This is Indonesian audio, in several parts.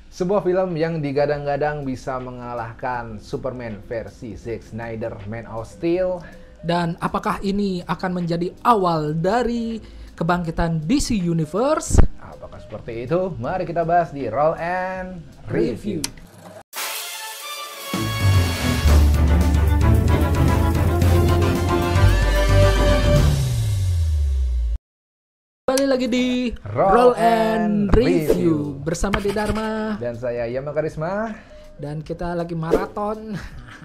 Sebuah film yang digadang-gadang bisa mengalahkan Superman versi Zack Snyder, Man of Steel. Dan apakah ini akan menjadi awal dari kebangkitan DC Universe? Apakah seperti itu? Mari kita bahas di Roll and Review. Kembali lagi di Roll Roll and and Review. Review bersama di Dharma, Dan saya Yama Karisma, dan kita lagi maraton.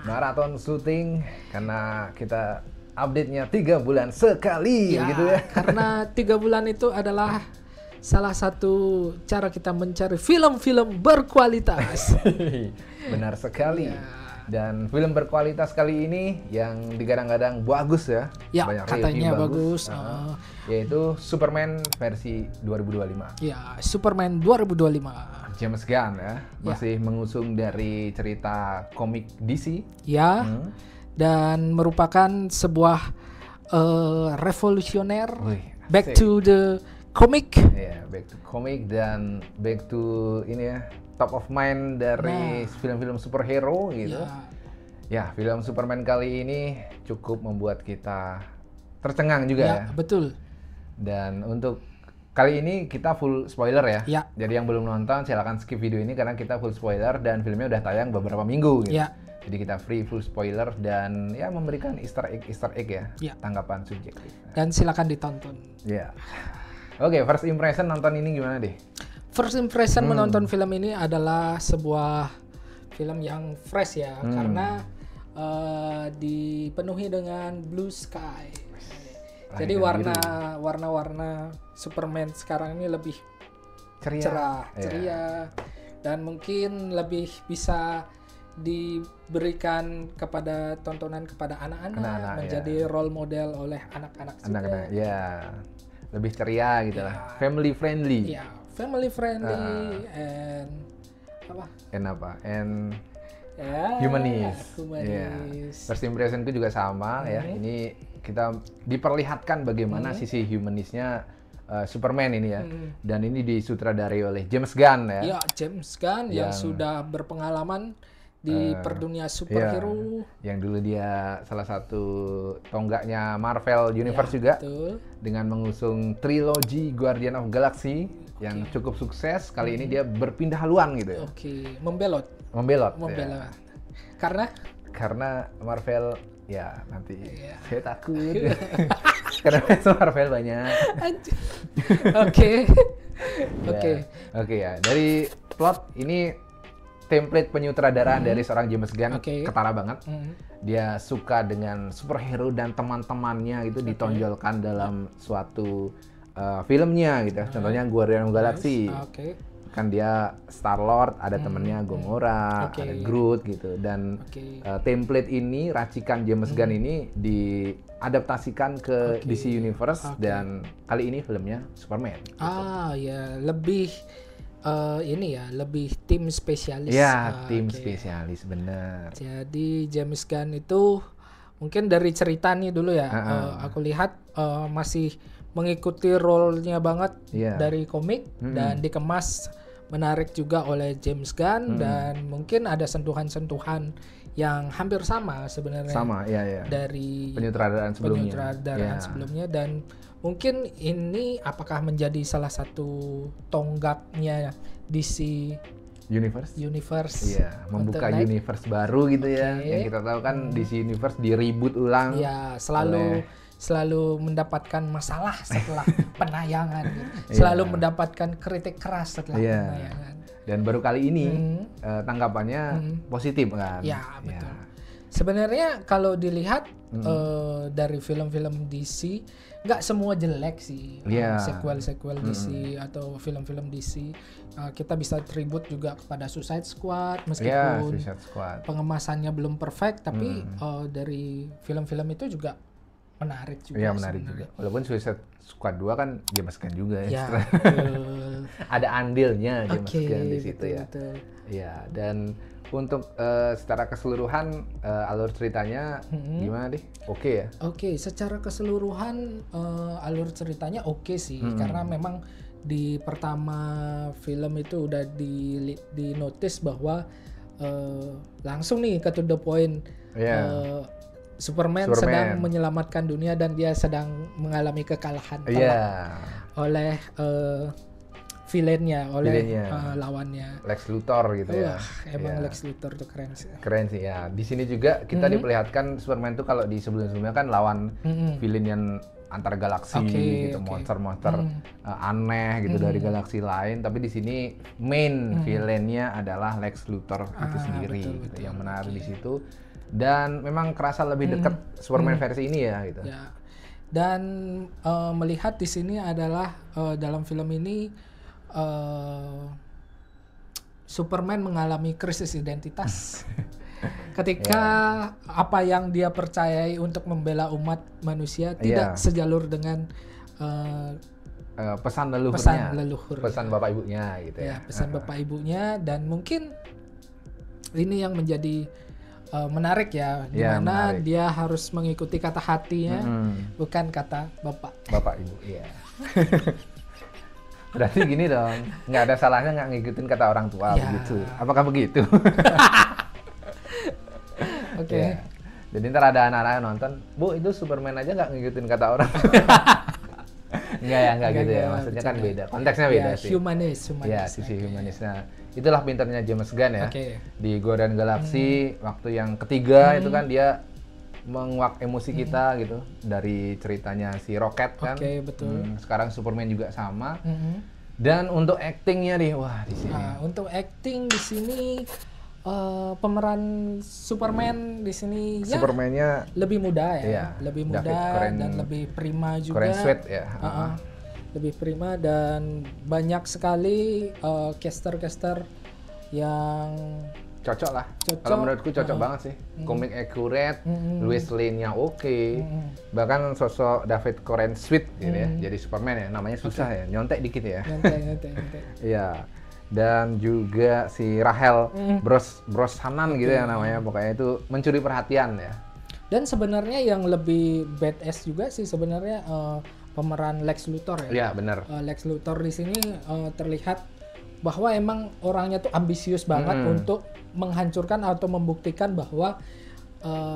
maraton syuting karena kita update-nya 3 bulan sekali gitu ya. Karena 3 bulan itu adalah salah satu cara kita mencari film-film berkualitas. Benar sekali. Ya. Dan film berkualitas kali ini yang digadang-gadang bagus ya. Ya, Banyak katanya review bagus. Yaitu Superman versi 2025. Ya, Superman 2025. James Gunn ya, masih mengusung dari cerita komik DC. Ya, dan merupakan sebuah revolusioner. Wih, Back asik. to the comic. Ya, back to komik dan back to ini ya, top of mind dari film-film superhero gitu. Ya, film Superman kali ini cukup membuat kita tercengang juga ya. Betul. Dan untuk kali ini kita full spoiler ya. Ya. Jadi yang belum nonton silakan skip video ini karena kita full spoiler dan filmnya udah tayang beberapa minggu gitu. Ya. Jadi kita free full spoiler dan ya memberikan Easter egg ya. Ya. Tanggapan subjektif. Dan silakan ditonton. Ya. Oke, first impression nonton ini gimana deh? First impression menonton film ini adalah sebuah film yang fresh ya, karena dipenuhi dengan blue sky. Jadi warna-warna Superman sekarang ini lebih cerah, ceria, dan mungkin lebih bisa diberikan kepada tontonan kepada anak-anak, menjadi role model oleh anak-anak juga. Anak-anak, ya. Lebih ceria gitu lah. Family friendly. Ya, family friendly and apa? And Ya, humanis. humanis. First impressionku juga sama ya. Ini kita diperlihatkan bagaimana sisi humanisnya Superman ini ya. Dan ini disutradarai oleh James Gunn ya. Ya, James Gunn yang sudah berpengalaman di perdunia superhero. Yang dulu dia salah satu tonggaknya Marvel Universe juga. Betul. Dengan mengusung trilogi Guardian of Galaxy yang cukup sukses. Kali ini dia berpindah haluan gitu ya. Oke, membelot. Membelot. Ya. Karena Marvel ya nanti saya takut. Karena fans Marvel banyak. Oke. Oke ya. Dari plot ini template penyutradaraan dari seorang James Gunn ketara banget. Dia suka dengan superhero dan teman-temannya itu ditonjolkan dalam suatu filmnya gitu. Contohnya Guardian of Galaxy. Kan dia Star-Lord, ada temennya Gamora, ada Groot gitu. Dan template ini, racikan James Gunn ini diadaptasikan ke DC Universe dan kali ini filmnya Superman. Gitu. Ya, lebih lebih tim spesialis. Ya, tim spesialis, bener. Jadi James Gunn itu mungkin dari cerita nih dulu ya, aku lihat masih mengikuti role-nya banget dari komik dan dikemas menarik juga oleh James Gunn dan mungkin ada sentuhan-sentuhan yang hampir sama sebenarnya. Sama, ya. Dari penyutradaraan sebelumnya dan mungkin ini apakah menjadi salah satu tonggaknya DC Universe. Iya, membuka universe baru gitu ya. Yang kita tahu kan DC Universe di reboot ulang. Ya, selalu mendapatkan masalah setelah penayangan. Selalu mendapatkan kritik keras setelah penayangan. Dan baru kali ini tanggapannya positif kan? Ya, betul. Sebenarnya kalau dilihat dari film-film DC, nggak semua jelek sih. Sequel DC atau film-film DC. Kita bisa tribute juga kepada Suicide Squad meskipun pengemasannya belum perfect, tapi dari film-film itu juga menarik juga. Iya, menarik juga. Walaupun Suicide Squad 2 kan James Gunn juga ya. Ada andilnya James Gunn di situ ya. Iya, dan untuk secara keseluruhan alur ceritanya gimana deh? Oke ya? Oke, secara keseluruhan alur ceritanya oke sih, karena memang di pertama film itu udah di notice bahwa langsung nih ke to the point. Superman sedang menyelamatkan dunia dan dia sedang mengalami kekalahan oleh villainnya, lawannya Lex Luthor gitu ya. Emang Lex Luthor tuh keren sih. Keren sih ya. Di sini juga kita diperlihatkan Superman tuh kalau di sebelum-sebelumnya kan lawan villain yang antar galaksi gitu, monster-monster aneh gitu dari galaksi lain. Tapi di sini main villainnya adalah Lex Luthor itu sendiri, betul. Yang menarik di situ. Dan memang kerasa lebih dekat Superman versi ini ya gitu. Ya. Dan melihat di sini adalah dalam film ini Superman mengalami krisis identitas. Ketika apa yang dia percayai untuk membela umat manusia tidak sejalur dengan pesan leluhur, pesan bapak ibunya gitu ya. Pesan bapak ibunya, dan mungkin ini yang menjadi menarik ya, di mana dia harus mengikuti kata hatinya, bukan kata bapak ibu. Iya. Berarti gini dong, nggak ada salahnya nggak ngikutin kata orang tua begitu. Apakah begitu? Oke. Jadi ntar ada anak-anak yang nonton, Bu itu Superman aja nggak ngikutin kata orang. Enggak gitu ya. Maksudnya kan beda, konteksnya beda sih. Humanis. Ya, sisi humanisnya. Itulah pintarnya James Gunn ya. Di Guardian Galaxy waktu yang ketiga itu kan dia menguak emosi kita gitu dari ceritanya si Rocket kan. Betul. Sekarang Superman juga sama. Dan untuk actingnya nih, wah di sini. Untuk acting di sini pemeran Superman di sini Superman-nya lebih muda ya, lebih muda dan lebih prima juga. Keren sweet ya. Lebih prima dan banyak sekali caster yang cocok lah. Kalau menurutku cocok banget sih. Komik accurate, Lois Lane-nya oke. Bahkan sosok David Corenswet sweet gitu ya. Jadi Superman ya, namanya susah ya. Nyontek dikit ya. Nyontek. Iya. Dan juga si Rahel Brosnahan gitu ya namanya. Pokoknya itu mencuri perhatian ya. Dan sebenarnya yang lebih badass juga sih sebenarnya pemeran Lex Luthor ya. Iya, benar. Lex Luthor di sini terlihat bahwa emang orangnya tuh ambisius banget untuk menghancurkan atau membuktikan bahwa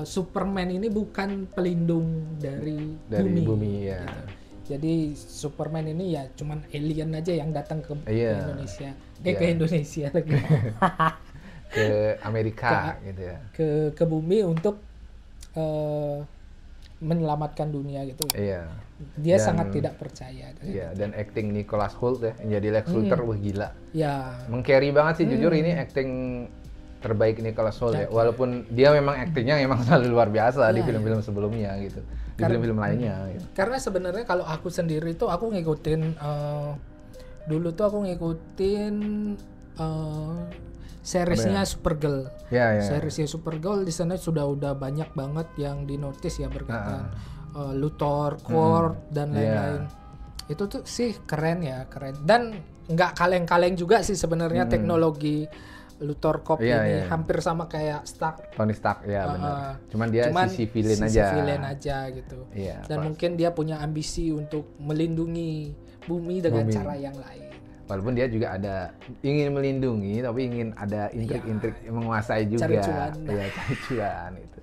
Superman ini bukan pelindung dari bumi ya. Gitu. Jadi Superman ini ya cuman alien aja yang datang ke Indonesia. Ke Indonesia lagi. Ke Amerika gitu ya. Ke bumi untuk menyelamatkan dunia gitu. Iya. Dia sangat tidak percaya. Iya, dan acting Nicholas Hoult ya, yang jadi Lex Luthor, wah gila. Ya. Meng-carry banget sih jujur, ini acting terbaik Nicholas Hoult ya. Walaupun dia memang actingnya memang selalu luar biasa di film-film sebelumnya gitu. Di film-film lainnya gitu. Karena sebenarnya kalau aku sendiri tuh aku ngikutin dulu tuh aku ngikutin seriesnya Supergirl. Seriesnya Supergirl di sana udah banyak banget yang dinotis ya berkaitan Luthor, Quart dan lain-lain. Itu tuh sih keren. Dan nggak kaleng-kaleng juga sih sebenarnya teknologi Luthor Corp ini hampir sama kayak Tony Stark benar. Cuman dia sisi villain aja gitu. Dan mungkin dia punya ambisi untuk melindungi bumi dengan cara yang lain. Walaupun dia juga ada ingin melindungi, tapi ingin ada intrik-intrik menguasai juga. Cari cuan itu.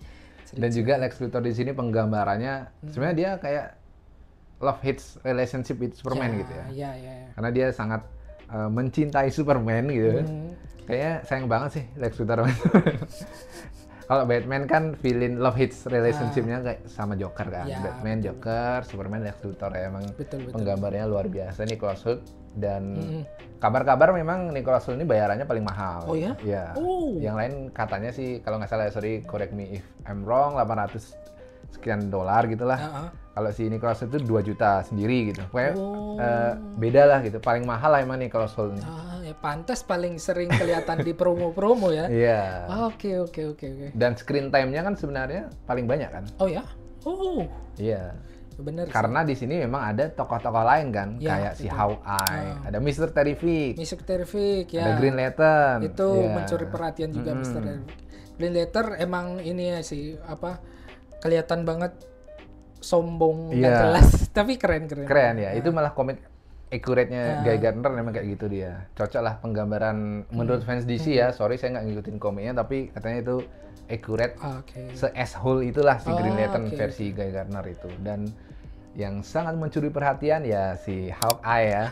Dan juga Lex Luthor di sini penggambarannya sebenarnya dia kayak love hates relationship with Superman gitu ya. Karena dia sangat mencintai Superman gitu. Kayaknya sayang banget sih Lex Luthor. Kalau Batman kan villain love hates relationship-nya kayak sama Joker kan. Batman, Joker, Superman, Lex Luthor ya. Emang penggambarnya luar biasa nih Nicholas Hoult. Dan kabar-kabar memang Nicholas Hoult ini bayarannya paling mahal. Oh ya? Iya. Yang lain katanya sih kalau nggak salah, sorry correct me if I'm wrong, 800 sekian dolar gitulah. Kalau si Nicholas Hoult itu 2 juta sendiri gitu. Pokoknya beda lah gitu. Paling mahal lah emang Nicholas Hoult ini. Ya pantas paling sering kelihatan di promo-promo ya. Iya. Oke. Dan screen time-nya kan sebenarnya paling banyak kan? Oh ya? Iya. Bener. Karena di sini memang ada tokoh-tokoh lain kan, kayak si Hawkeye, ada Mr. Terrific, ada Green Lantern. Itu mencuri perhatian juga Mr. Terrific. Green Lantern emang ini ya sih kelihatan banget sombong nggak jelas, tapi keren. Keren ya, itu malah komik accurate-nya Guy Gardner memang kayak gitu dia. Cocok lah penggambaran menurut fans DC ya. Sorry saya nggak ngikutin komiknya, tapi katanya itu accurate. Se-asshole itulah si Green Lantern versi Guy Gardner itu. Dan yang sangat mencuri perhatian ya si Hawkeye ya.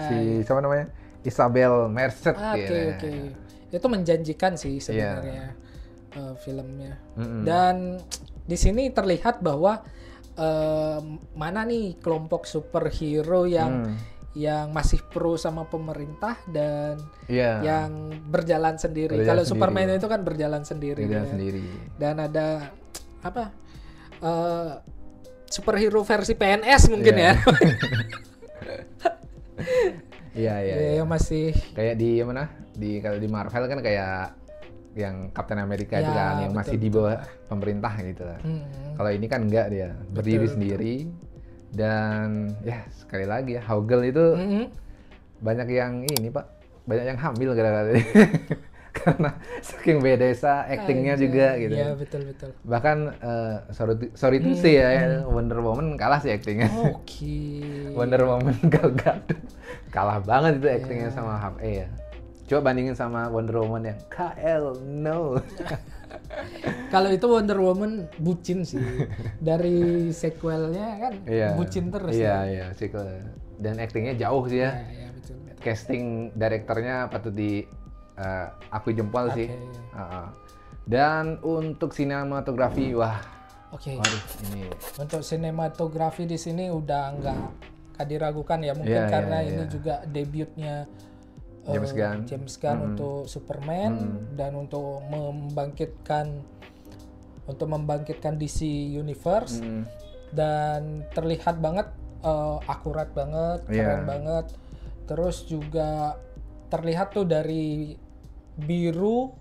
Si siapa namanya? Isabel Merced. Itu menjanjikan sih sebenarnya filmnya. Dan di sini terlihat bahwa mana nih kelompok superhero yang masih pro sama pemerintah dan yang berjalan sendiri. Kalau Superman itu kan berjalan sendiri. Dan ada apa? Superhero versi PNS mungkin ya. Iya. Masih kayak di mana? Kalau di Marvel kan kayak yang Captain America itu kan yang masih di bawah pemerintah gitu lah. Kalau ini kan enggak, dia berdiri sendiri. Dan ya sekali lagi ya Hawkgirl itu banyak yang ini Pak, banyak yang hamil gara-gara karena saking bedesa actingnya juga gitu. Iya betul. Bahkan sorry to say ya, Wonder Woman kalah sih actingnya. Wonder Woman Gal Gadot kalah banget itu actingnya sama Hawkeye ya. Coba bandingin sama Wonder Woman yang KL no. Kalau itu Wonder Woman bucin sih. Dari sequelnya kan bucin terus. Iya, sequel. Dan actingnya jauh sih ya. Iya, betul. Casting direkturnya patut aku jempol sih. Dan untuk sinematografi waduh, ini. Untuk sinematografi di sini udah nggak diragukan ya, mungkin karena ini juga debutnya James Gunn untuk Superman dan untuk membangkitkan DC Universe dan terlihat banget akurat banget, keren banget. Terus juga terlihat tuh dari biru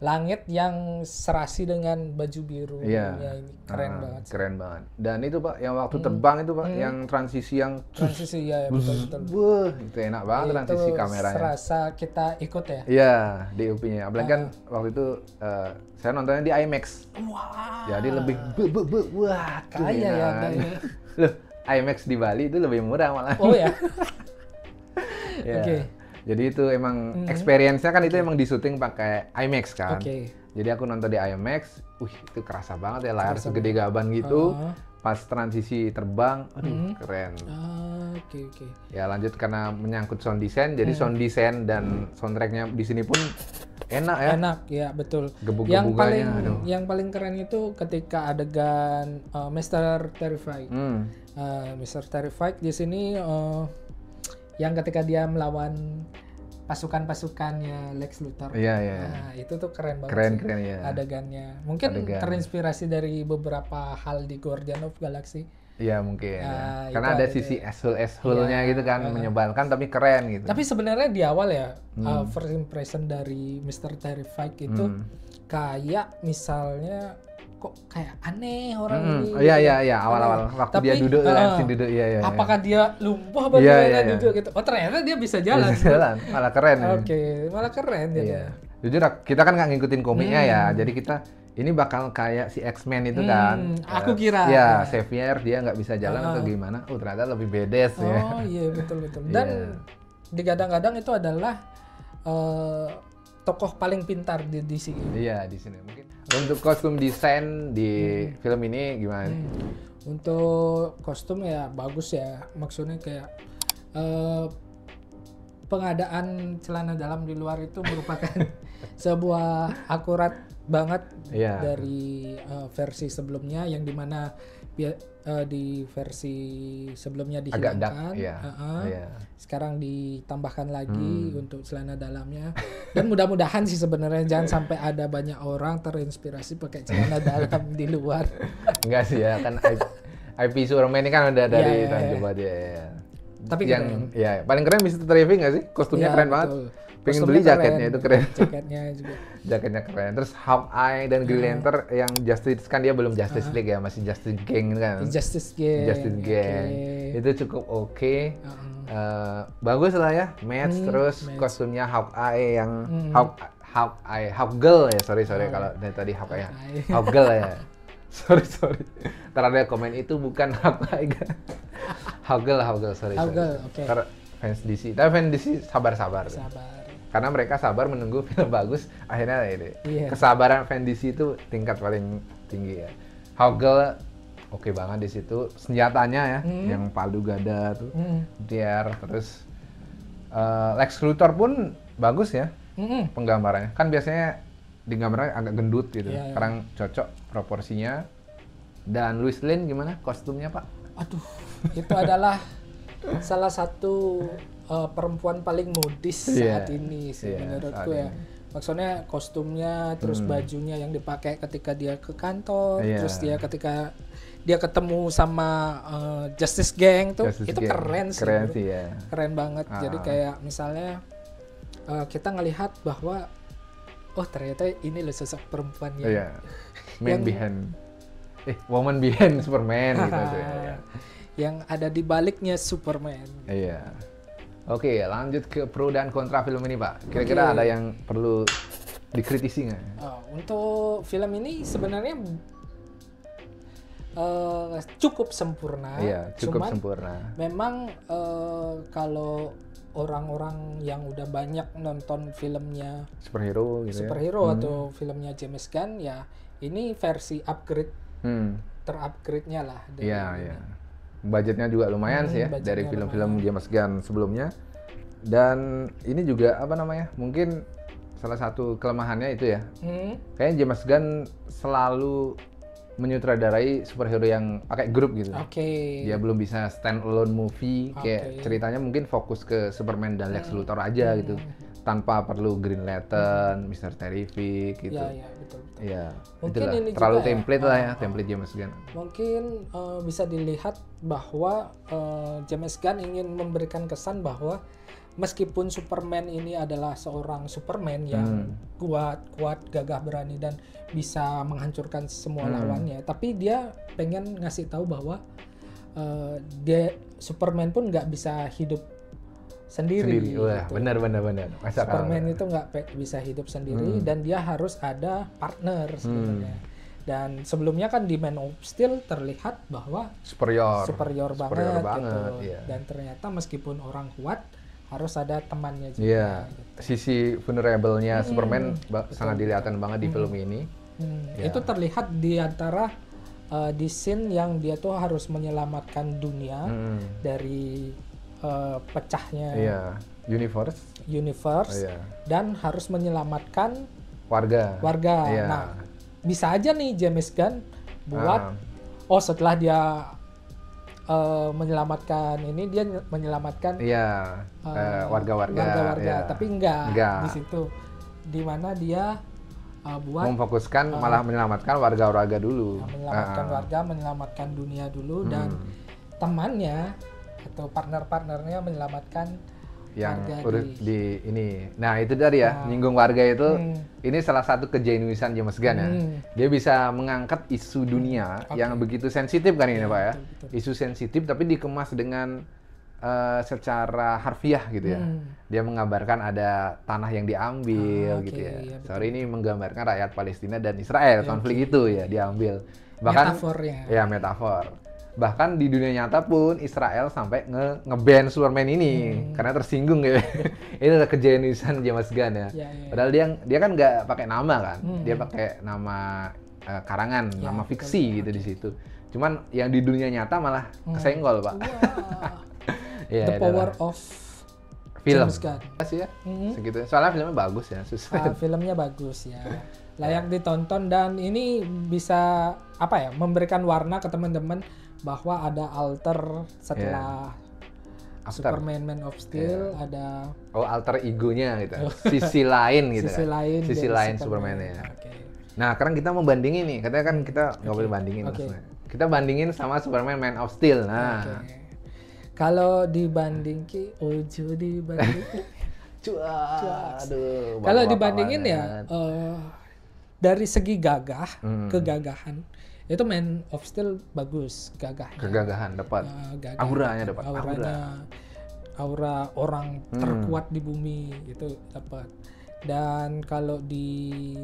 langit yang serasi dengan baju biru. Ini keren banget. Keren banget. Dan itu Pak, yang waktu terbang itu Pak, yang transisi ya betul. Itu enak banget itu transisi kameranya. Serasa kita ikut ya. Iya, DOP-nya. Apalagi kan waktu itu saya nontonnya di IMAX. Jadi lebih kaya ya. Loh, IMAX di Bali itu lebih murah malah. Oh ya. Jadi itu emang experience-nya kan itu emang di-syuting pakai IMAX kan. Jadi aku nonton di IMAX, itu kerasa banget ya, layar segede gaban gitu. Pas transisi terbang, aduh keren. Ya lanjut karena menyangkut sound design, jadi sound design dan soundtrack-nya di sini pun enak ya. Enak ya, betul. Yang paling keren itu ketika adegan Mr. Terrified. Mr. Terrified di sini yang ketika dia melawan pasukan-pasukannya Lex Luthor. Nah, itu tuh keren banget. Keren ya. Adegannya. Mungkin terinspirasi dari beberapa hal di Guardian of Galaxy. Iya mungkin. Karena ada sisi asshole-nya gitu kan, menyebalkan tapi keren gitu. Tapi sebenarnya di awal ya, first impression dari Mr. Terrified itu kayak misalnya kok kayak aneh orang ini. Iya, awal-awal waktu dia duduk apakah dia lumpuh apa gimana duduk gitu. Oh, ternyata dia bisa jalan. Malah keren. Malah keren gitu. Jujur kita kan nggak ngikutin komiknya ya. Jadi kita ini bakal kayak si X-Men itu kan. Aku kira. Ya, Xavier dia nggak bisa jalan atau gimana. Ternyata lebih bedes ya. Oh iya, betul. Dan digadang-gadang itu adalah tokoh paling pintar di DC. Iya, di sini mungkin. Untuk kostum desain di film ini gimana? Untuk kostum ya bagus ya. Maksudnya kayak pengadaan celana dalam di luar itu merupakan sebuah akurat banget dari versi sebelumnya, yang dimana di versi sebelumnya dihilangkan, sekarang ditambahkan lagi untuk celana dalamnya. Dan mudah-mudahan sih sebenarnya jangan sampai ada banyak orang terinspirasi pakai celana dalam di luar. Enggak sih ya, kan IP Superman ini kan udah dari tahun coba dia. Tapi yang paling keren Mr. Terrific nggak sih? Kostumnya keren banget. Pengen beli jaketnya, itu keren. Jaketnya juga. Jaketnya keren. Terus Hawkeye dan Green Lantern yang Justice, kan dia belum Justice League ya, masih Justice Gang kan. Justice Gang. Itu cukup oke. Bagus lah ya, match. Terus kostumnya Hawkeye yang Hawkgirl ya, sorry kalau dari tadi Hawkeye. Hawkgirl ya. Sorry. Ntar ada komen itu bukan Hawkeye. Hawkgirl, sorry. Hawkgirl, oke. fans DC. Tapi fans DC sabar-sabar. Sabar. Karena mereka sabar menunggu film bagus, akhirnya ini. Kesabaran fans DC itu tingkat paling tinggi ya. Hawkgirl oke banget di situ. Senjatanya ya, yang palu gada tuh. Dia terus Lex Luthor pun bagus ya. Penggambarannya. Kan biasanya digambarnya agak gendut gitu. Sekarang cocok proporsinya. Dan Lois Lane gimana kostumnya, Pak? Aduh, itu adalah salah satu perempuan paling modis saat ini sih menurutku ya. Maksudnya kostumnya, terus bajunya yang dipakai ketika dia ke kantor, terus dia ketika dia ketemu sama Justice Gang tuh, itu keren sih. Keren banget. Jadi kayak misalnya kita ngelihat bahwa oh ternyata ini loh sosok perempuan yang woman behind Superman gitu ya. Yang ada di baliknya Superman. Iya. Oke, lanjut ke pro dan kontra film ini, Pak. Kira-kira ada yang perlu dikritisi nggak? Untuk film ini sebenarnya cukup sempurna. Iya, cukup sempurna. Memang kalau orang-orang yang udah banyak nonton filmnya superhero gitu atau filmnya James Gunn ya, ini versi upgrade, terupgrade-nya lah. Iya. Budgetnya juga lumayan sih ya dari film-film James Gunn sebelumnya. Dan ini juga mungkin salah satu kelemahannya itu ya. Kayaknya James Gunn selalu menyutradarai superhero yang pakai grup gitu. Dia belum bisa stand alone movie, kayak ceritanya mungkin fokus ke Superman dan Lex Luthor aja gitu. Tanpa perlu Green Lantern, Mr. Terrific gitu. Iya, betul. Iya, mungkin itulah. Ini terlalu juga template lah ya, template James Gunn. Mungkin bisa dilihat bahwa James Gunn ingin memberikan kesan bahwa meskipun Superman ini adalah seorang Superman yang kuat, gagah, berani dan bisa menghancurkan semua lawannya, tapi dia pengen ngasih tahu bahwa Superman pun nggak bisa hidup sendiri. Wah, gitu. benar. Superman itu nggak bisa hidup sendiri dan dia harus ada partner sebenarnya. Dan sebelumnya kan di Man of Steel terlihat bahwa superior banget gitu. Dan ternyata meskipun orang kuat harus ada temannya juga. Iya. Gitu. Sisi vulnerable-nya Superman sangat dilihatkan banget di film ini. Itu terlihat di antara di scene yang dia tuh harus menyelamatkan dunia dari pecahnya universe dan harus menyelamatkan warga. Nah, bisa aja nih James Gunn buat setelah dia menyelamatkan ini, dia menyelamatkan warga-warga, tapi enggak di situ, di mana dia buat memfokuskan malah menyelamatkan warga-warga dulu, menyelamatkan dunia dulu, dan temannya atau partnernya menyelamatkan yang di ini. Nah, itu dari nyinggung warga itu, ini salah satu kejenuisan James Gunn ya. Dia bisa mengangkat isu dunia yang begitu sensitif kan ini, Pak ya. Isu sensitif tapi dikemas dengan secara harfiah gitu ya. Dia menggambarkan ada tanah yang diambil gitu ya. Sorry, ini menggambarkan rakyat Palestina dan Israel, konflik itu ya diambil. Bahkan metafornya. Ya, metafor. Bahkan di dunia nyata pun Israel sampai nge-ban Superman ini karena tersinggung gitu. Ini adalah kejenuisan James Gunn ya. Padahal dia kan nggak pakai nama kan, dia pakai nama karangan, nama fiksi gitu di situ. Cuman yang di dunia nyata malah kesenggol, Pak. The power of film. James Gunn. Ya, segitu. Soalnya filmnya bagus ya, susah. Filmnya bagus ya. Layak ditonton, dan ini bisa memberikan warna ke teman-teman bahwa ada alter setelah Superman Man of Steel, ada alter egonya gitu. Sisi lain gitu. Sisi lain Superman ya. Nah, sekarang kita mau bandingin nih. Katanya kan kita nggak boleh bandingin maksudnya. Kita bandingin sama Superman Man of Steel. Nah, kalau dibandingin, kalau dibandingin ya dari segi kegagahan itu Man of Steel bagus, kegagahan dapat, auranya dapat, aura orang terkuat di bumi itu dapat. Dan kalau di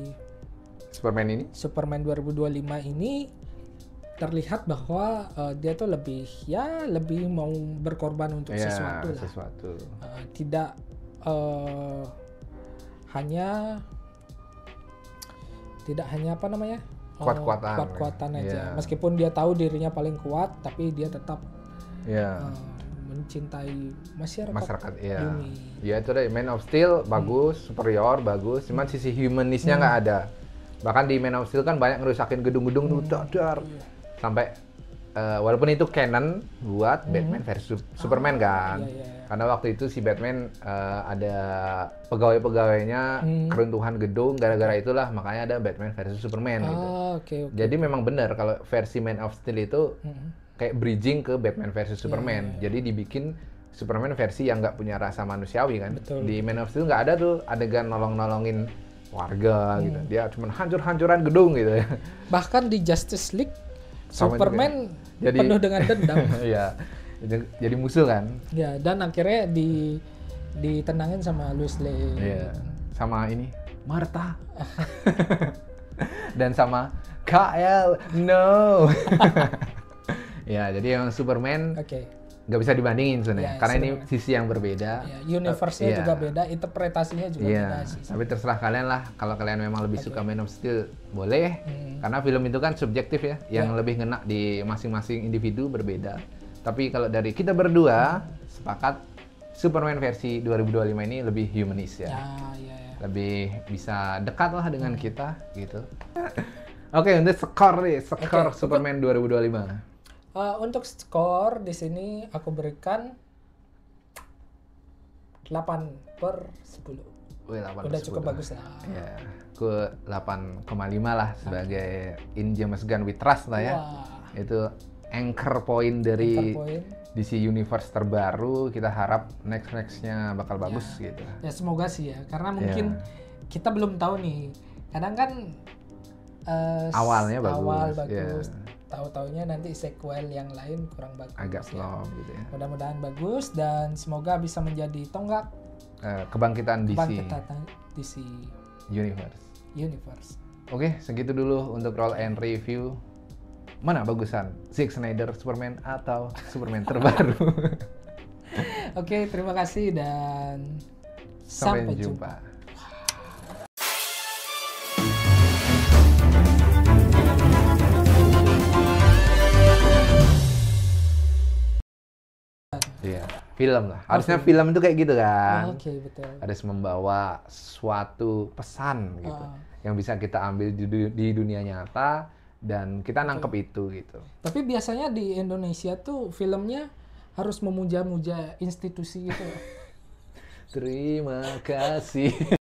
Superman 2025 ini terlihat bahwa dia tuh lebih mau berkorban untuk sesuatu lah. Tidak hanya apa namanya? Kuat-kuatan aja. Meskipun dia tahu dirinya paling kuat, tapi dia tetap mencintai masyarakat bumi. Ya itu deh, Man of Steel bagus, superior bagus, cuman sisi humanisnya nggak ada. Bahkan di Man of Steel kan banyak ngerusakin gedung-gedung tuh, dar. Sampai walaupun itu canon buat Batman versus Superman kan. Karena waktu itu si Batman ada pegawai-pegawainya keruntuhan gedung, gara-gara itulah makanya ada Batman versus Superman gitu. Jadi memang benar kalau versi Man of Steel itu kayak bridging ke Batman versus Superman. Jadi dibikin Superman versi yang nggak punya rasa manusiawi kan. Di Man of Steel nggak ada tuh adegan nolongin warga gitu. Dia cuma hancur-hancuran gedung gitu ya. Bahkan di Justice League Superman penuh dengan dendam. Iya. Jadi musuh kan. Ya, dan akhirnya ditenangin sama Lois Lane. Iya. Sama ini Martha. Dan sama KL no. Ya, jadi yang Superman nggak bisa dibandingin sebenarnya, karena ini sisi yang berbeda. Universe-nya juga beda, interpretasinya juga beda sih. Tapi terserah kalian lah, kalau kalian memang lebih suka Man of Steel, boleh. Karena film itu kan subjektif ya, yang lebih ngena di masing-masing individu berbeda. Tapi kalau dari kita berdua, sepakat Superman versi 2025 ini lebih humanis ya. Lebih bisa dekat lah dengan kita, gitu. Oke, untuk skor nih, Superman 2025. Untuk skor di sini aku berikan 8/10. Udah cukup bagus lah. Ya, ke 8,5 lah sebagai In James Gunn We Trust lah ya. Itu anchor point dari DC Universe terbaru. Kita harap nextnya bakal bagus gitu. Ya semoga sih ya, karena mungkin kita belum tahu nih. Kadang kan awalnya bagus. Tahu-taunya nanti sequel yang lain kurang bagus. Agak slow gitu ya. Mudah-mudahan bagus dan semoga bisa menjadi tonggak kebangkitan DC Universe. Oke, segitu dulu untuk roll and review. Mana bagusan? Zack Snyder Superman atau Superman terbaru? Oke, terima kasih dan sampai jumpa. Iya, film lah. Harusnya film itu kayak gitu kan. Betul. Harus membawa suatu pesan gitu, yang bisa kita ambil di dunia nyata dan kita nangkep itu gitu. Tapi biasanya di Indonesia tuh filmnya harus memuja-muja institusi gitu. Terima kasih.